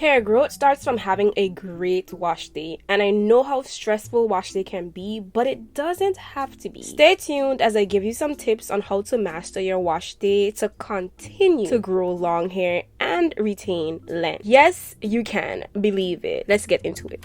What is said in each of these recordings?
Hair growth starts from having a great wash day, and I know how stressful wash day can be, but it doesn't have to be. Stay tuned as I give you some tips on how to master your wash day to continue to grow long hair and retain length. Yes, you can. Believe it. Let's get into it.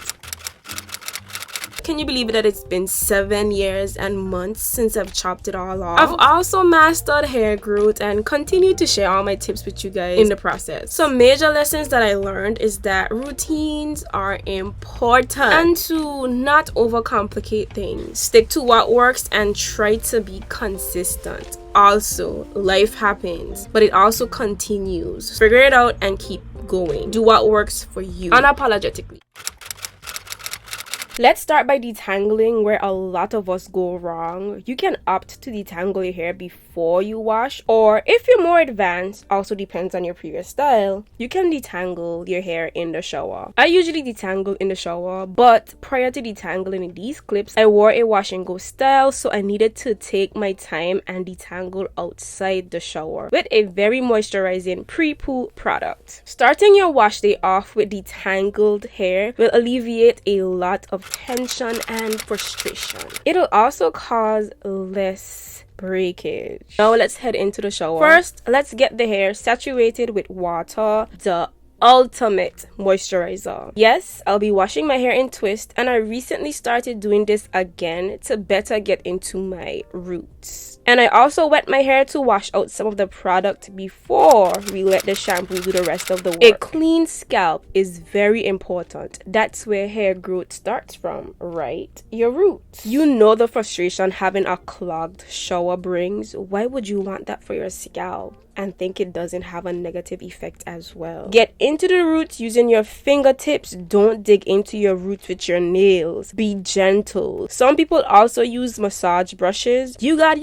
Can you believe it that it's been 7 years and months since I've chopped it all off? I've also mastered hair growth and continue to share all my tips with you guys in the process. Some major lessons that I learned is that routines are important and to not overcomplicate things. Stick to what works and try to be consistent. Also, life happens, but it also continues. Figure it out and keep going. Do what works for you unapologetically. Let's start by detangling, where a lot of us go wrong. You can opt to detangle your hair before you wash, or if you're more advanced, also depends on your previous style, you can detangle your hair in the shower. I usually detangle in the shower, but prior to detangling these clips, I wore a wash and go style, so I needed to take my time and detangle outside the shower with a very moisturizing pre-poo product. Starting your wash day off with detangled hair will alleviate a lot of tension and frustration. It'll also cause less breakage. Now let's head into the shower. First, let's get the hair saturated with water, the ultimate moisturizer. Yes, I'll be washing my hair in twist, and I recently started doing this again to better get into my roots. And I also wet my hair to wash out some of the product before we let the shampoo do the rest of the work. A clean scalp is very important. That's where hair growth starts from, right? Your roots. You know the frustration having a clogged shower brings. Why would you want that for your scalp and think it doesn't have a negative effect as well? Get into the roots using your fingertips. Don't dig into your roots with your nails. Be gentle. Some people also use massage brushes. You got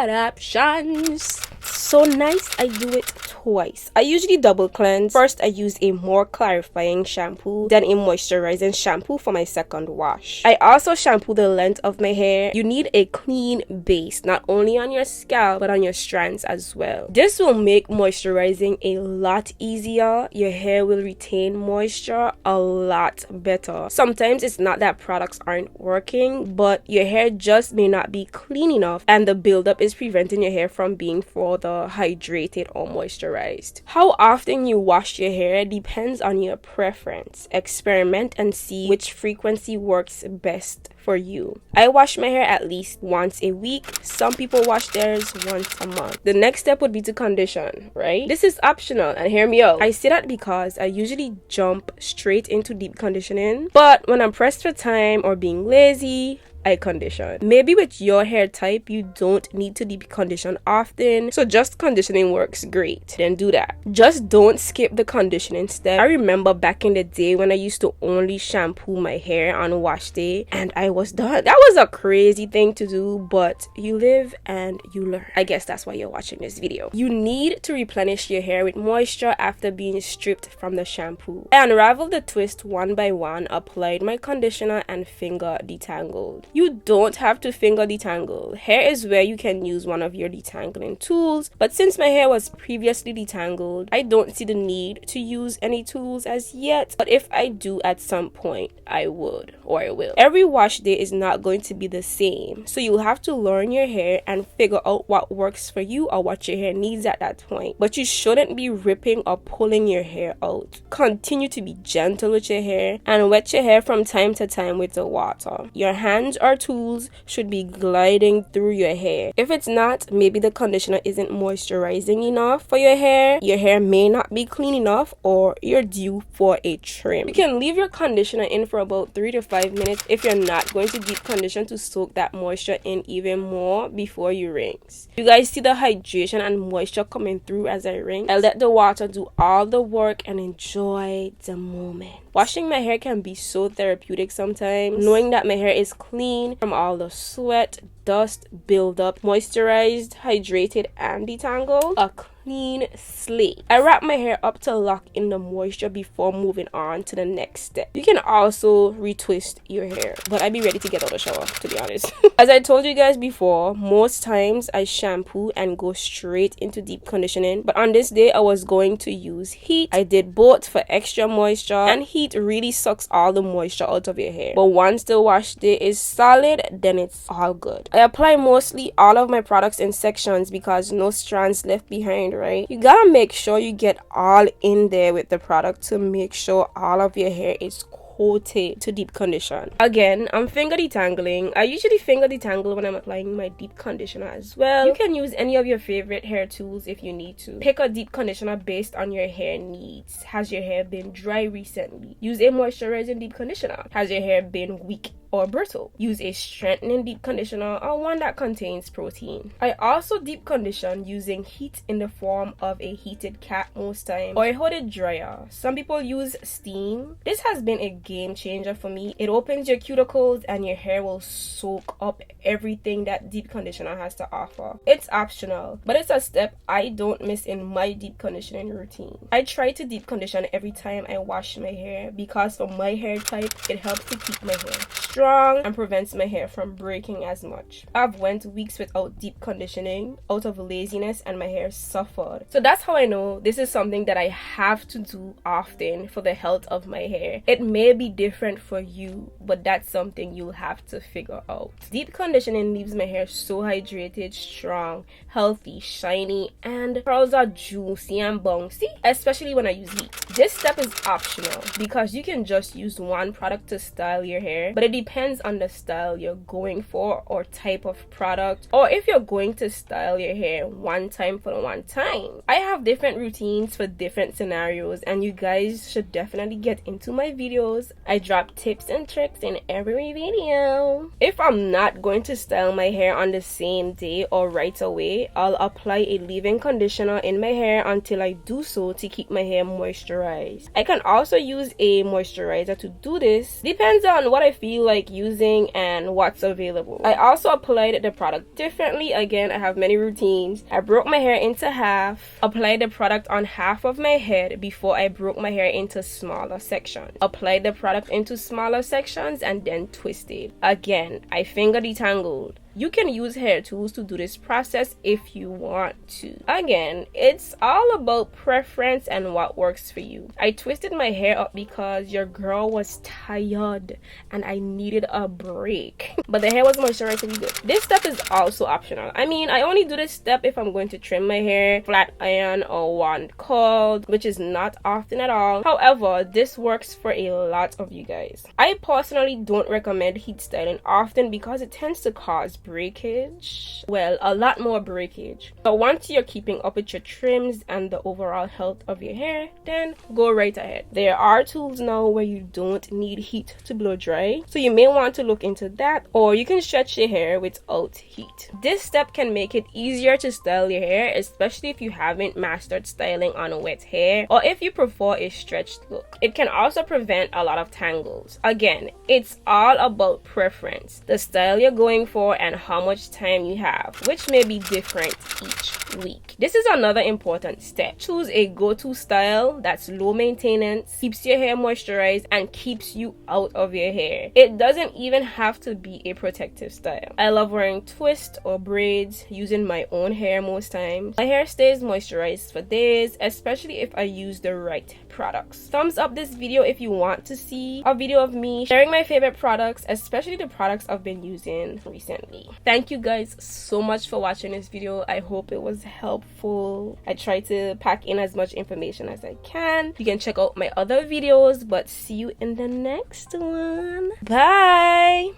options. So nice, I do it twice. I usually double cleanse. First, I use a more clarifying shampoo, then a moisturizing shampoo for my second wash. I also shampoo the length of my hair. You need a clean base, not only on your scalp, but on your strands as well. This will make moisturizing a lot easier. Your hair will retain moisture a lot better. Sometimes it's not that products aren't working, but your hair just may not be clean enough, and the buildup is preventing your hair from being further hydrated or moisturized. How often you wash your hair depends on your preference. Experiment and see which frequency works best for you. I wash my hair at least once a week. Some people wash theirs once a month. The next step would be to condition, right? This is optional, and hear me out. I say that because I usually jump straight into deep conditioning, but when I'm pressed for time or being lazy, I condition. Maybe with your hair type, you don't need to deep condition often, so just conditioning works great. Then do that. Just don't skip the conditioning step. I remember back in the day when I used to only shampoo my hair on wash day and I was done. That was a crazy thing to do, but you live and you learn. I guess that's why you're watching this video. You need to replenish your hair with moisture after being stripped from the shampoo. I unraveled the twist one by one, applied my conditioner, and finger detangled. You don't have to finger detangle. Hair is where you can use one of your detangling tools, but since my hair was previously detangled, I don't see the need to use any tools as yet, but if I do at some point, I would, or I will. Every wash day is not going to be the same, so you'll have to learn your hair and figure out what works for you or what your hair needs at that point. But you shouldn't be ripping or pulling your hair out. Continue to be gentle with your hair and wet your hair from time to time with the water. Your hands or tools should be gliding through your hair. If it's not, maybe the conditioner isn't moisturizing enough for your hair may not be clean enough, or you're due for a trim. You can leave your conditioner in for about 3 to 5 minutes if you're not going to deep condition to soak that moisture in even more before you rinse. You guys see the hydration and moisture coming through as I rinse? I let the water do all the work and enjoy the moment. Washing my hair can be so therapeutic sometimes. Knowing that my hair is clean from all the sweat, dust, buildup, moisturized, hydrated, and detangled. A clean slate. I wrap my hair up to lock in the moisture before moving on to the next step. You can also retwist your hair, but I'd be ready to get out of the shower, to be honest. As I told you guys before, most times I shampoo and go straight into deep conditioning, but on this day I was going to use heat. I did both for extra moisture, and heat really sucks all the moisture out of your hair. But once the wash day is solid, then it's all good. I apply mostly all of my products in sections because no strands left behind, right? You gotta make sure you get all in there with the product to make sure all of your hair is coated to deep condition. Again, I'm finger detangling. I usually finger detangle when I'm applying my deep conditioner as well. You can use any of your favorite hair tools if you need to. Pick a deep conditioner based on your hair needs. Has your hair been dry recently? Use a moisturizing deep conditioner. Has your hair been weak or brittle? Use a strengthening deep conditioner or one that contains protein. I also deep condition using heat in the form of a heated cap most times, or a hooded dryer. Some people use steam. This has been a game changer for me. It opens your cuticles and your hair will soak up everything that deep conditioner has to offer. It's optional, but it's a step I don't miss in my deep conditioning routine. I try to deep condition every time I wash my hair because for my hair type, it helps to keep my hair strong and prevents my hair from breaking as much. I've went weeks without deep conditioning out of laziness and my hair suffered. So that's how I know this is something that I have to do often for the health of my hair. It may be different for you, but that's something you'll have to figure out. Deep conditioning leaves my hair so hydrated, strong, healthy, shiny, and curls are juicy and bouncy, especially when I use heat. This step is optional because you can just use one product to style your hair, but it depends on the style you're going for or type of product, or if you're going to style your hair one time for one time. I have different routines for different scenarios, and you guys should definitely get into my videos. I drop tips and tricks in every video. If I'm not going to style my hair on the same day or right away, I'll apply a leave-in conditioner in my hair until I do so to keep my hair moisturized. I can also use a moisturizer to do this. Depends on what I feel like using and what's available. I also applied the product differently. Again, I have many routines. I broke my hair into half, applied the product on half of my head before I broke my hair into smaller sections, applied the product into smaller sections, and then twisted. Again, I finger detangled. You can use hair tools to do this process if you want to. Again, it's all about preference and what works for you. I twisted my hair up because your girl was tired and I needed a break. But the hair was moisturized really good. This step is also optional. I mean, I only do this step if I'm going to trim my hair, flat iron, or wand coiled, which is not often at all. However, this works for a lot of you guys. I personally don't recommend heat styling often because it tends to cause breakage. Well, a lot more breakage. But once you're keeping up with your trims and the overall health of your hair, then go right ahead. There are tools now where you don't need heat to blow dry, so you may want to look into that, or you can stretch your hair without heat. This step can make it easier to style your hair, especially if you haven't mastered styling on wet hair or if you prefer a stretched look. It can also prevent a lot of tangles. Again, it's all about preference, the style you're going for, and how much time you have, which may be different each week. This is another important step. Choose a go-to style that's low maintenance, keeps your hair moisturized, and keeps you out of your hair. It doesn't even have to be a protective style. I love wearing twists or braids, using my own hair most times. My hair stays moisturized for days, especially if I use the right products. Thumbs up this video if you want to see a video of me sharing my favorite products, especially the products I've been using recently. Thank you guys so much for watching this video. I hope it was helpful. I try to pack in as much information as I can. You can check out my other videos, but see you in the next one. Bye.